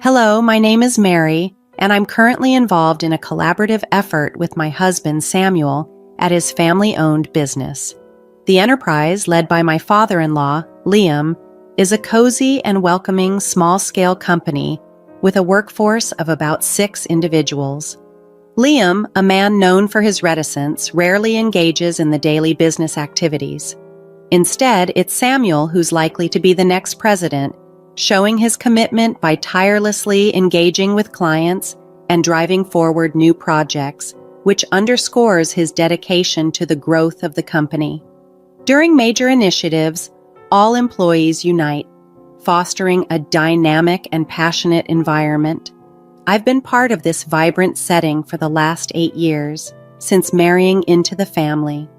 Hello, my name is Mary, and I'm currently involved in a collaborative effort with my husband, Samuel, at his family-owned business. The enterprise, led by my father-in-law, Liam, is a cozy and welcoming small-scale company with a workforce of about 6 individuals. Liam, a man known for his reticence, rarely engages in the daily business activities. Instead, it's Samuel who's likely to be the next president, showing his commitment by tirelessly engaging with clients and driving forward new projects, which underscores his dedication to the growth of the company. During major initiatives, all employees unite, fostering a dynamic and passionate environment. I've been part of this vibrant setting for the last 8 years, since marrying into the family.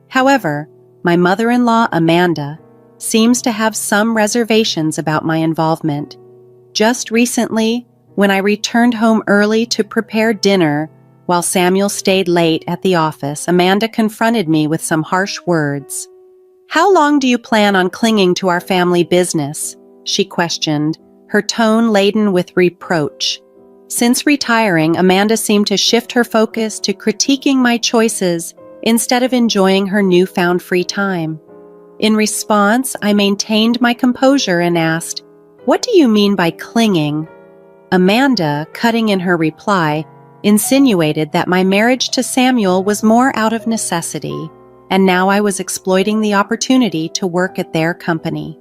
However, my mother-in-law, Amanda, seems to have some reservations about my involvement. Just recently, when I returned home early to prepare dinner while Samuel stayed late at the office, Amanda confronted me with some harsh words. "How long do you plan on clinging to our family business?" she questioned, her tone laden with reproach. Since retiring, Amanda seemed to shift her focus to critiquing my choices instead of enjoying her newfound free time. In response, I maintained my composure and asked, "What do you mean by clinging?" Amanda, cutting in her reply, insinuated that my marriage to Samuel was more out of necessity, and now I was exploiting the opportunity to work at their company.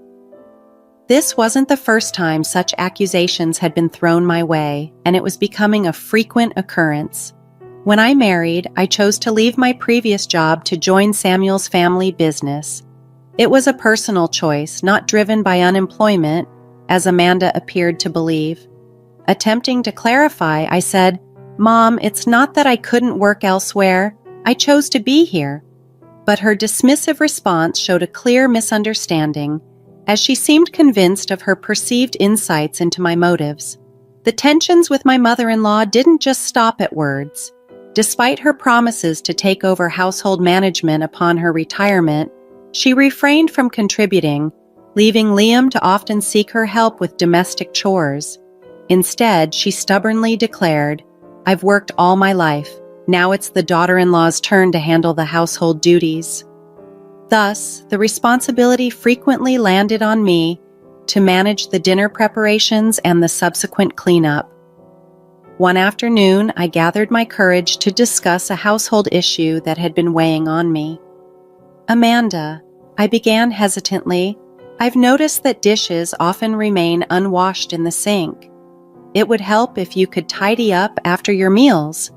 This wasn't the first time such accusations had been thrown my way, and it was becoming a frequent occurrence. When I married, I chose to leave my previous job to join Samuel's family business. It was a personal choice, not driven by unemployment, as Amanda appeared to believe. Attempting to clarify, I said, "Mom, it's not that I couldn't work elsewhere. I chose to be here." But her dismissive response showed a clear misunderstanding, as she seemed convinced of her perceived insights into my motives. The tensions with my mother-in-law didn't just stop at words. Despite her promises to take over household management upon her retirement, she refrained from contributing, leaving Liam to often seek her help with domestic chores. Instead, she stubbornly declared, "I've worked all my life. Now it's the daughter-in-law's turn to handle the household duties." Thus, the responsibility frequently landed on me to manage the dinner preparations and the subsequent cleanup. One afternoon, I gathered my courage to discuss a household issue that had been weighing on me. "Amanda," I began hesitantly, "I've noticed that dishes often remain unwashed in the sink. It would help if you could tidy up after your meals."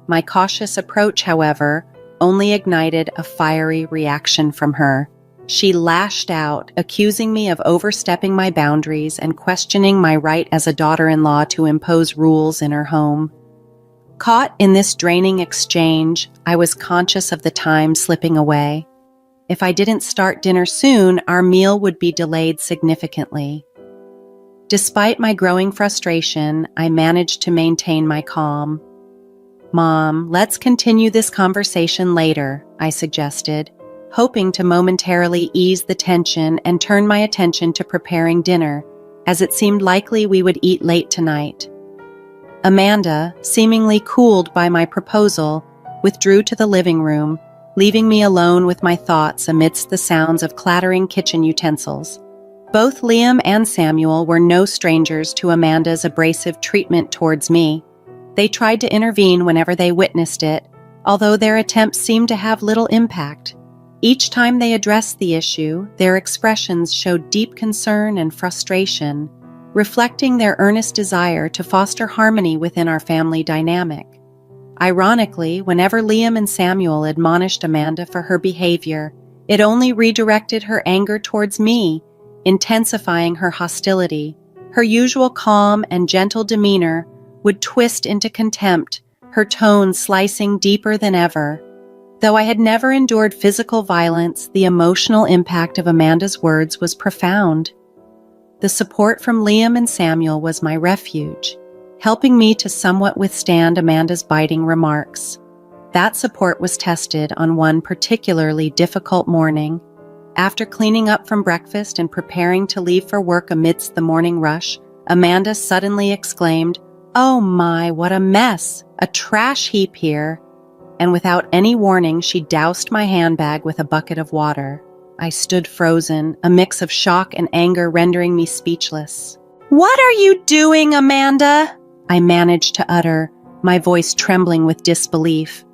My cautious approach, however, only ignited a fiery reaction from her. She lashed out, accusing me of overstepping my boundaries and questioning my right as a daughter-in-law to impose rules in her home. Caught in this draining exchange, I was conscious of the time slipping away. If I didn't start dinner soon, our meal would be delayed significantly. Despite my growing frustration, I managed to maintain my calm. "Mom, let's continue this conversation later," I suggested, hoping to momentarily ease the tension and turn my attention to preparing dinner, as it seemed likely we would eat late tonight. Amanda, seemingly cooled by my proposal, withdrew to the living room, leaving me alone with my thoughts amidst the sounds of clattering kitchen utensils. Both Liam and Samuel were no strangers to Amanda's abrasive treatment towards me. They tried to intervene whenever they witnessed it, although their attempts seemed to have little impact. Each time they addressed the issue, their expressions showed deep concern and frustration, reflecting their earnest desire to foster harmony within our family dynamic. Ironically, whenever Liam and Samuel admonished Amanda for her behavior, it only redirected her anger towards me, intensifying her hostility. Her usual calm and gentle demeanor would twist into contempt, her tone slicing deeper than ever. Though I had never endured physical violence, the emotional impact of Amanda's words was profound. The support from Liam and Samuel was my refuge, helping me to somewhat withstand Amanda's biting remarks. That support was tested on one particularly difficult morning. After cleaning up from breakfast and preparing to leave for work amidst the morning rush, Amanda suddenly exclaimed, "Oh my, what a mess! A trash heap here!" And without any warning, she doused my handbag with a bucket of water. I stood frozen, a mix of shock and anger rendering me speechless. "What are you doing, Amanda?" I managed to utter, my voice trembling with disbelief.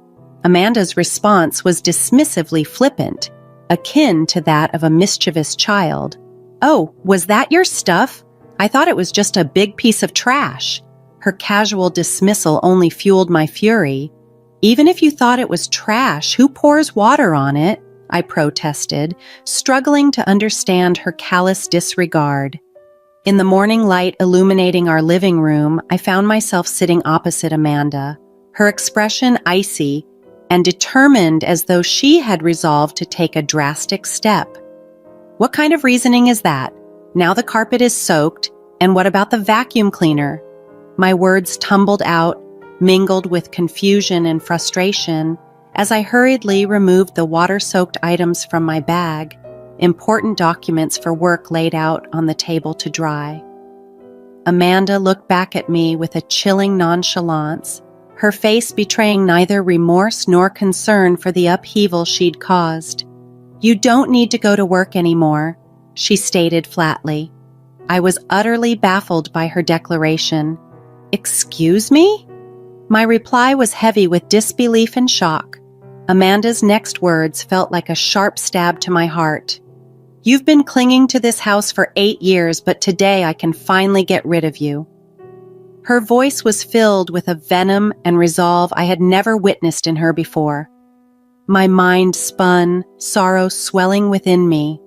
Amanda's response was dismissively flippant, akin to that of a mischievous child. "Oh, was that your stuff? I thought it was just a big piece of trash." Her casual dismissal only fueled my fury. "Even if you thought it was trash, who pours water on it?" I protested, struggling to understand her callous disregard. In the morning light illuminating our living room, I found myself sitting opposite Amanda, her expression icy and determined as though she had resolved to take a drastic step. "What kind of reasoning is that? Now the carpet is soaked, and what about the vacuum cleaner?" My words tumbled out, mingled with confusion and frustration, as I hurriedly removed the water-soaked items from my bag, important documents for work laid out on the table to dry. Amanda looked back at me with a chilling nonchalance, her face betraying neither remorse nor concern for the upheaval she'd caused. "You don't need to go to work anymore," she stated flatly. I was utterly baffled by her declaration. "Excuse me?" My reply was heavy with disbelief and shock. Amanda's next words felt like a sharp stab to my heart. "You've been clinging to this house for 8 years, but today I can finally get rid of you." Her voice was filled with a venom and resolve I had never witnessed in her before. My mind spun, sorrow swelling within me.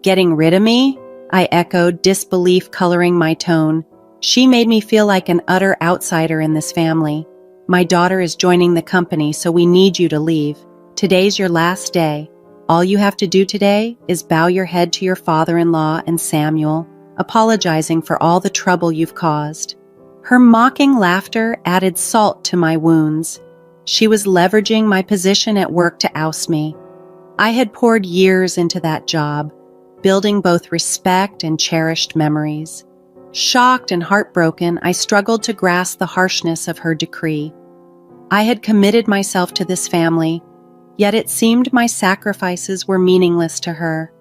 "Getting rid of me?" I echoed, disbelief coloring my tone. "She made me feel like an utter outsider in this family. My daughter is joining the company, so we need you to leave. Today's your last day. All you have to do today is bow your head to your father-in-law and Samuel, apologizing for all the trouble you've caused." Her mocking laughter added salt to my wounds. She was leveraging my position at work to oust me. I had poured years into that job, building both respect and cherished memories. Shocked and heartbroken, I struggled to grasp the harshness of her decree. I had committed myself to this family, yet it seemed my sacrifices were meaningless to her.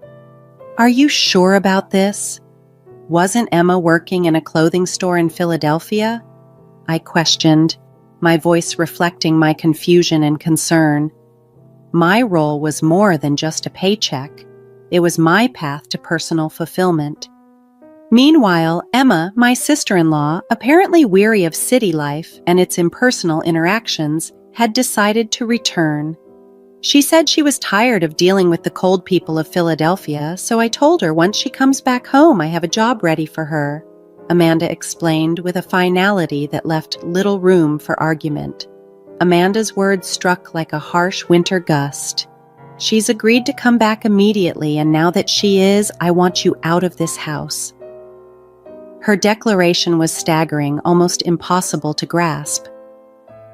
"Are you sure about this? Wasn't Emma working in a clothing store in Philadelphia?" I questioned, my voice reflecting my confusion and concern. My role was more than just a paycheck. It was my path to personal fulfillment. Meanwhile, Emma, my sister-in-law, apparently weary of city life and its impersonal interactions, had decided to return. She said she was tired of dealing with the cold people of Philadelphia, so I told her once she comes back home, I have a job ready for her, Amanda explained with a finality that left little room for argument. Amanda's words struck like a harsh winter gust. "She's agreed to come back immediately, and now that she is, I want you out of this house." Her declaration was staggering, almost impossible to grasp.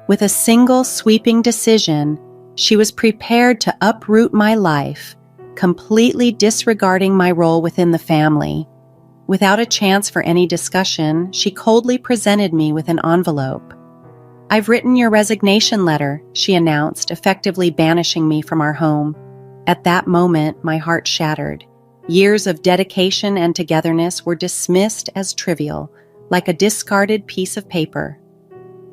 With a single sweeping decision, she was prepared to uproot my life, completely disregarding my role within the family. Without a chance for any discussion, she coldly presented me with an envelope. "I've written your resignation letter," she announced, effectively banishing me from our home. At that moment, my heart shattered. Years of dedication and togetherness were dismissed as trivial, like a discarded piece of paper.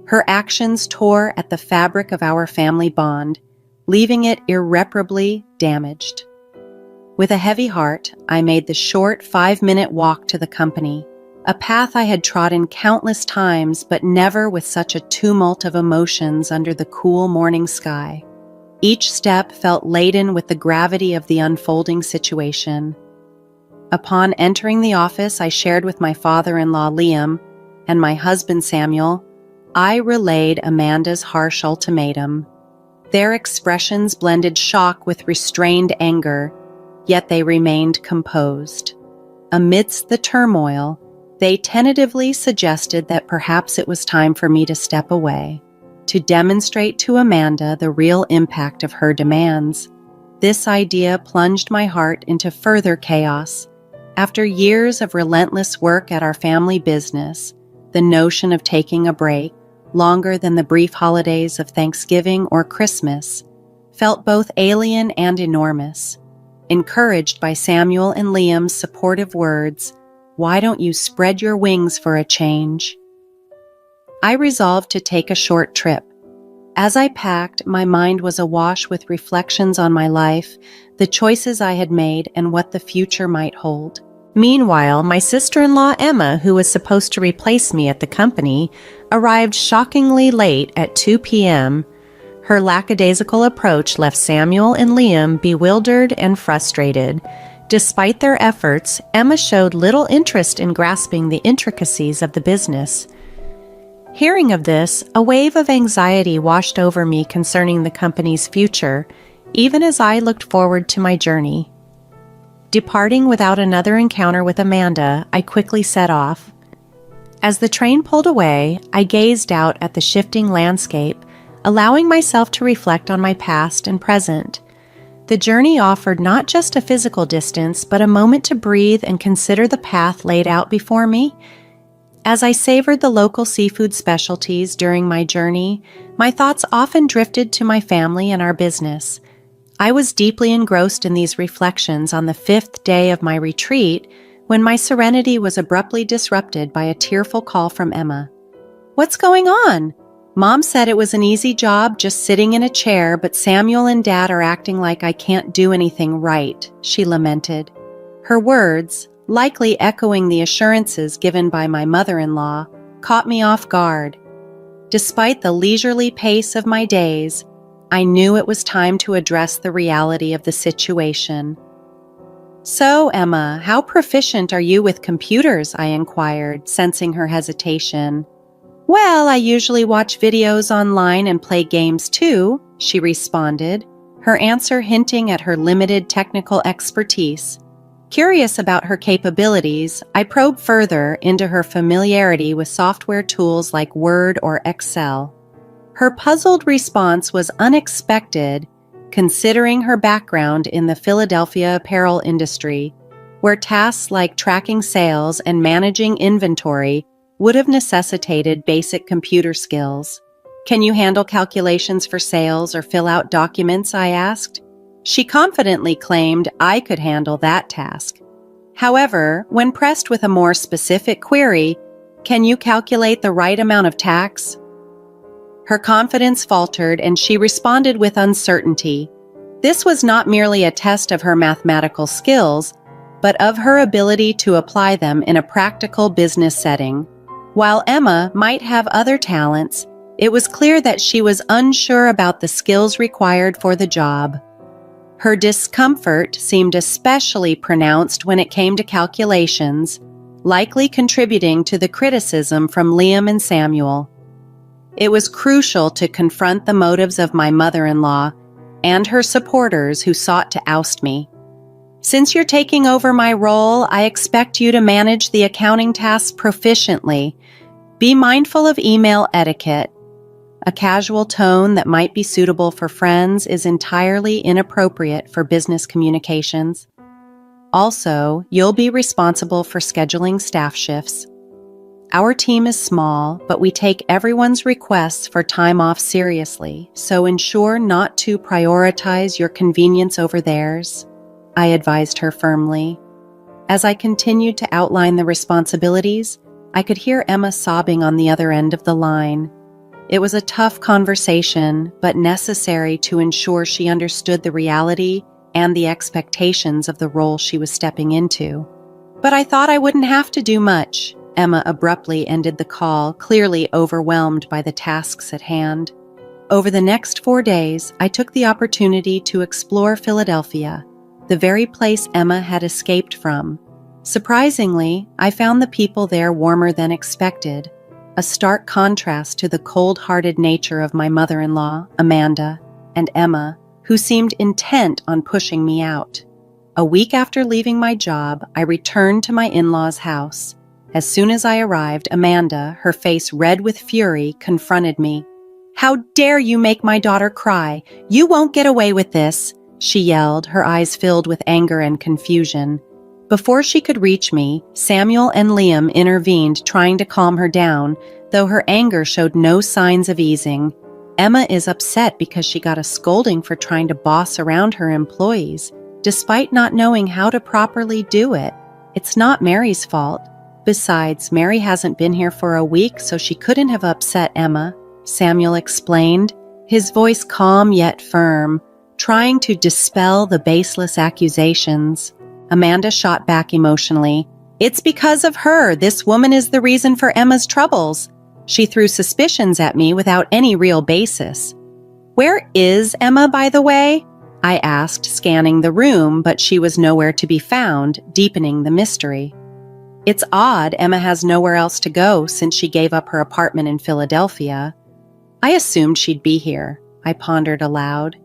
Her actions tore at the fabric of our family bond, leaving it irreparably damaged. With a heavy heart, I made the short 5-minute walk to the company, a path I had trodden countless times, but never with such a tumult of emotions under the cool morning sky. Each step felt laden with the gravity of the unfolding situation. Upon entering the office, I shared with my father-in-law Liam and my husband Samuel. I relayed Amanda's harsh ultimatum. Their expressions blended shock with restrained anger, yet they remained composed. Amidst the turmoil, they tentatively suggested that perhaps it was time for me to step away, to demonstrate to Amanda the real impact of her demands. This idea plunged my heart into further chaos, After years of relentless work at our family business, the notion of taking a break, longer than the brief holidays of Thanksgiving or Christmas, felt both alien and enormous. Encouraged by Samuel and Liam's supportive words, "Why don't you spread your wings for a change?" I resolved to take a short trip. As I packed, my mind was awash with reflections on my life, the choices I had made, and what the future might hold. Meanwhile, my sister-in-law Emma, who was supposed to replace me at the company, arrived shockingly late at 2 p.m. Her lackadaisical approach left Samuel and Liam bewildered and frustrated. Despite their efforts, Emma showed little interest in grasping the intricacies of the business. Hearing of this, a wave of anxiety washed over me concerning the company's future, even as I looked forward to my journey. Departing without another encounter with Amanda, I quickly set off. As the train pulled away, I gazed out at the shifting landscape, allowing myself to reflect on my past and present. The journey offered not just a physical distance, but a moment to breathe and consider the path laid out before me. As I savored the local seafood specialties during my journey, my thoughts often drifted to my family and our business. I was deeply engrossed in these reflections on the 5th day of my retreat when my serenity was abruptly disrupted by a tearful call from Emma. "What's going on? Mom said it was an easy job just sitting in a chair, but Samuel and Dad are acting like I can't do anything right," she lamented. Her words, likely echoing the assurances given by my mother-in-law, caught me off guard. Despite the leisurely pace of my days, I knew it was time to address the reality of the situation. "So, Emma, how proficient are you with computers?" I inquired, sensing her hesitation. "Well, I usually watch videos online and play games too," she responded, her answer hinting at her limited technical expertise. Curious about her capabilities, I probed further into her familiarity with software tools like Word or Excel. Her puzzled response was unexpected, considering her background in the Philadelphia apparel industry, where tasks like tracking sales and managing inventory would have necessitated basic computer skills. "Can you handle calculations for sales or fill out documents?" I asked. She confidently claimed I could handle that task. However, when pressed with a more specific query, "Can you calculate the right amount of tax?" her confidence faltered and she responded with uncertainty. This was not merely a test of her mathematical skills, but of her ability to apply them in a practical business setting. While Emma might have other talents, it was clear that she was unsure about the skills required for the job. Her discomfort seemed especially pronounced when it came to calculations, likely contributing to the criticism from Liam and Samuel. It was crucial to confront the motives of my mother-in-law and her supporters who sought to oust me. "Since you're taking over my role, I expect you to manage the accounting tasks proficiently. Be mindful of email etiquette. A casual tone that might be suitable for friends is entirely inappropriate for business communications. Also, you'll be responsible for scheduling staff shifts. Our team is small, but we take everyone's requests for time off seriously, so ensure not to prioritize your convenience over theirs," I advised her firmly. As I continued to outline the responsibilities, I could hear Emma sobbing on the other end of the line. It was a tough conversation, but necessary to ensure she understood the reality and the expectations of the role she was stepping into. "But I thought I wouldn't have to do much." Emma abruptly ended the call, clearly overwhelmed by the tasks at hand. Over the next 4 days, I took the opportunity to explore Philadelphia, the very place Emma had escaped from. Surprisingly, I found the people there warmer than expected, a stark contrast to the cold-hearted nature of my mother-in-law, Amanda, and Emma, who seemed intent on pushing me out. A week after leaving my job, I returned to my in-laws' house. As soon as I arrived, Amanda, her face red with fury, confronted me. "How dare you make my daughter cry? You won't get away with this," she yelled, her eyes filled with anger and confusion. Before she could reach me, Samuel and Liam intervened, trying to calm her down, though her anger showed no signs of easing. Emma is upset because she got a scolding for trying to boss around her employees, despite not knowing how to properly do it. It's not Mary's fault. Besides, Mary hasn't been here for a week, so she couldn't have upset Emma, Samuel explained, his voice calm yet firm, trying to dispel the baseless accusations. Amanda shot back emotionally. It's because of her. This woman is the reason for Emma's troubles. She threw suspicions at me without any real basis. Where is Emma, by the way? I asked, scanning the room, but she was nowhere to be found, deepening the mystery. It's odd Emma has nowhere else to go since she gave up her apartment in Philadelphia. I assumed she'd be here, I pondered aloud.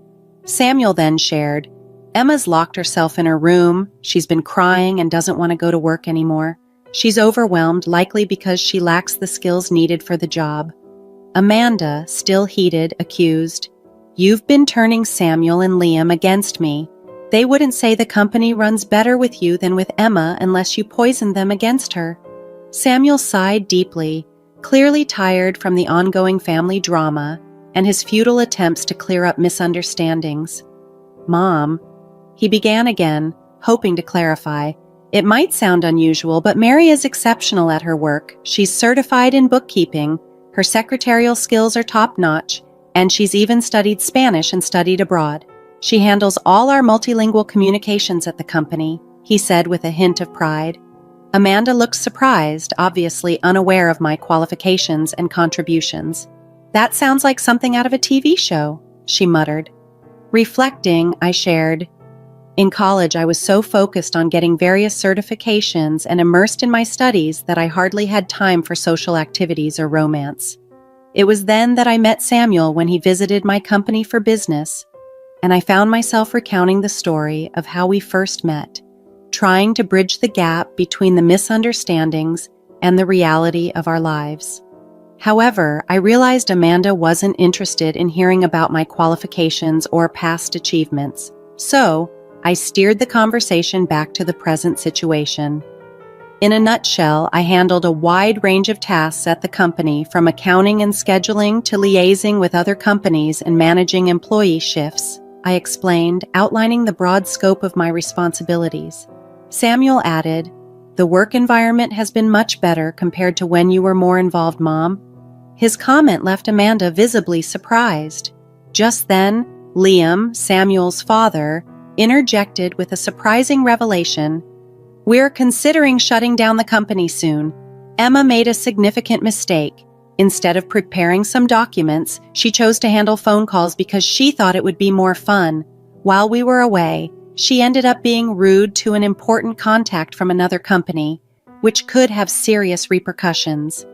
Samuel then shared, Emma's locked herself in her room. She's been crying and doesn't want to go to work anymore. She's overwhelmed, likely because she lacks the skills needed for the job. Amanda, still heated, accused, You've been turning Samuel and Liam against me. They wouldn't say the company runs better with you than with Emma unless you poisoned them against her. Samuel sighed deeply, clearly tired from the ongoing family drama and his futile attempts to clear up misunderstandings. Mom, he began again, hoping to clarify. It might sound unusual, but Mary is exceptional at her work. She's certified in bookkeeping, her secretarial skills are top-notch, and she's even studied Spanish and studied abroad. She handles all our multilingual communications at the company, he said with a hint of pride. Amanda looked surprised, obviously unaware of my qualifications and contributions. That sounds like something out of a TV show, she muttered. Reflecting, I shared, in college, I was so focused on getting various certifications and immersed in my studies that I hardly had time for social activities or romance. It was then that I met Samuel when he visited my company for business, and I found myself recounting the story of how we first met, trying to bridge the gap between the misunderstandings and the reality of our lives. However, I realized Amanda wasn't interested in hearing about my qualifications or past achievements, so I steered the conversation back to the present situation. In a nutshell, I handled a wide range of tasks at the company, from accounting and scheduling to liaising with other companies and managing employee shifts, I explained, outlining the broad scope of my responsibilities. Samuel added, The work environment has been much better compared to when you were more involved, Mom. His comment left Amanda visibly surprised. Just then, Liam, Samuel's father, interjected with a surprising revelation. We're considering shutting down the company soon. Emma made a significant mistake. Instead of preparing some documents, she chose to handle phone calls because she thought it would be more fun. While we were away, she ended up being rude to an important contact from another company, which could have serious repercussions.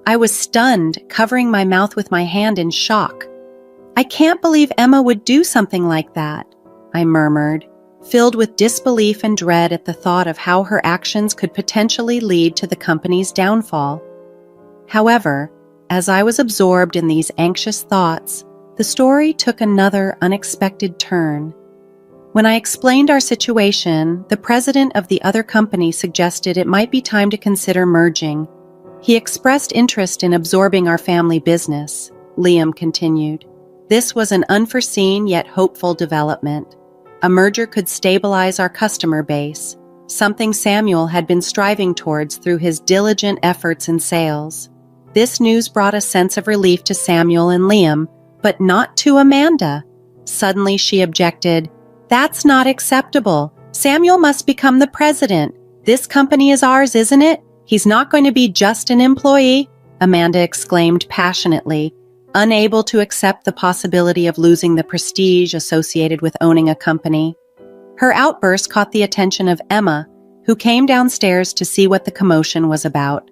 I was stunned, covering my mouth with my hand in shock. I can't believe Emma would do something like that, I murmured, filled with disbelief and dread at the thought of how her actions could potentially lead to the company's downfall. However, as I was absorbed in these anxious thoughts, the story took another unexpected turn. When I explained our situation, the president of the other company suggested it might be time to consider merging. He expressed interest in absorbing our family business, Liam continued. This was an unforeseen yet hopeful development. A merger could stabilize our customer base, something Samuel had been striving towards through his diligent efforts in sales. This news brought a sense of relief to Samuel and Liam, but not to Amanda. Suddenly she objected, That's not acceptable. Samuel must become the president. This company is ours, isn't it? He's not going to be just an employee, Amanda exclaimed passionately, unable to accept the possibility of losing the prestige associated with owning a company. Her outburst caught the attention of Emma, who came downstairs to see what the commotion was about.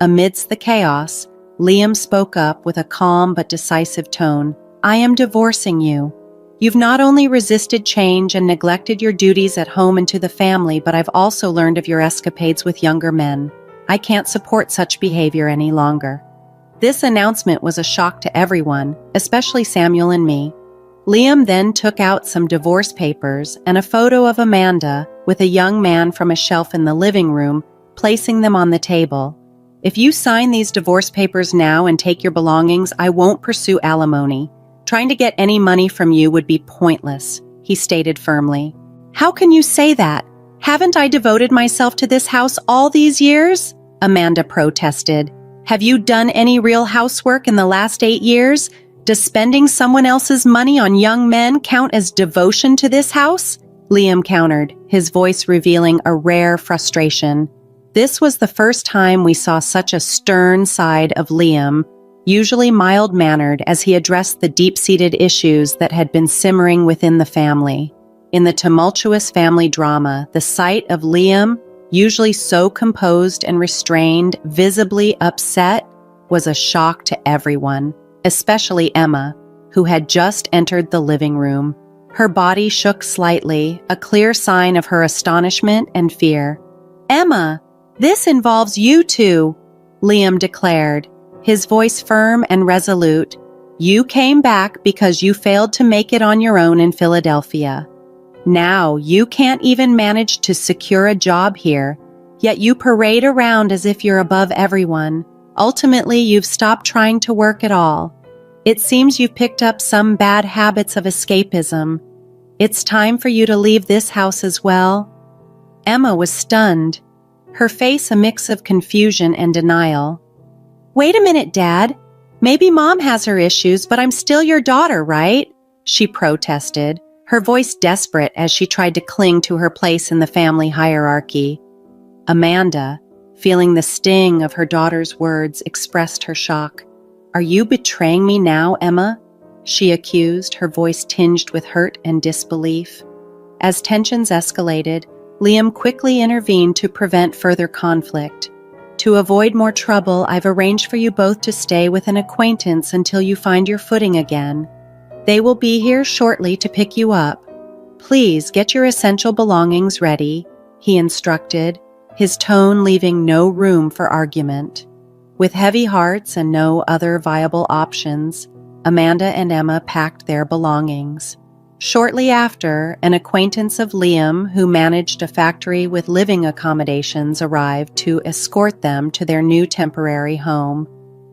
Amidst the chaos, Liam spoke up with a calm but decisive tone. I am divorcing you. You've not only resisted change and neglected your duties at home and to the family, but I've also learned of your escapades with younger men. I can't support such behavior any longer. This announcement was a shock to everyone, especially Samuel and me. Liam then took out some divorce papers and a photo of Amanda, with a young man from a shelf in the living room, placing them on the table. "If you sign these divorce papers now and take your belongings, I won't pursue alimony. Trying to get any money from you would be pointless," he stated firmly. "How can you say that? Haven't I devoted myself to this house all these years?" Amanda protested. "Have you done any real housework in the last 8 years? Does spending someone else's money on young men count as devotion to this house?" Liam countered, his voice revealing a rare frustration. This was the first time we saw such a stern side of Liam, usually mild-mannered as he addressed the deep-seated issues that had been simmering within the family. In the tumultuous family drama, the sight of Liam, usually so composed and restrained, visibly upset, was a shock to everyone, especially Emma, who had just entered the living room. Her body shook slightly, a clear sign of her astonishment and fear. "Emma, this involves you two," Liam declared, his voice firm and resolute. "You came back because you failed to make it on your own in Philadelphia. Now you can't even manage to secure a job here, yet you parade around as if you're above everyone. Ultimately, you've stopped trying to work at all. It seems you've picked up some bad habits of escapism. It's time for you to leave this house as well." Emma was stunned, her face a mix of confusion and denial. "Wait a minute, Dad. Maybe Mom has her issues, but I'm still your daughter, right?" she protested, her voice desperate as she tried to cling to her place in the family hierarchy. Amanda, feeling the sting of her daughter's words, expressed her shock. "Are you betraying me now, Emma?" she accused, her voice tinged with hurt and disbelief. As tensions escalated, Liam quickly intervened to prevent further conflict. "To avoid more trouble, I've arranged for you both to stay with an acquaintance until you find your footing again. They will be here shortly to pick you up. Please get your essential belongings ready," he instructed, his tone leaving no room for argument. With heavy hearts and no other viable options, Amanda and Emma packed their belongings. Shortly after, an acquaintance of Liam, who managed a factory with living accommodations, arrived to escort them to their new temporary home.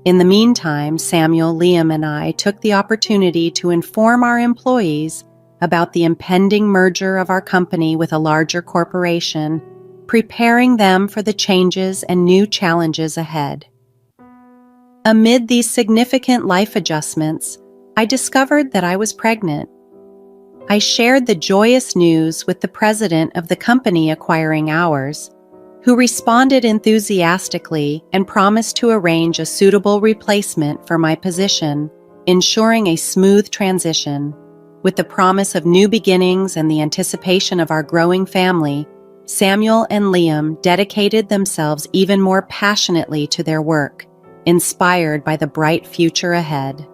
In the meantime, Samuel, Liam, and I took the opportunity to inform our employees about the impending merger of our company with a larger corporation, preparing them for the changes and new challenges ahead. Amid these significant life adjustments, I discovered that I was pregnant. I shared the joyous news with the president of the company acquiring ours, who responded enthusiastically and promised to arrange a suitable replacement for my position, ensuring a smooth transition. With the promise of new beginnings and the anticipation of our growing family, Samuel and Liam dedicated themselves even more passionately to their work, inspired by the bright future ahead.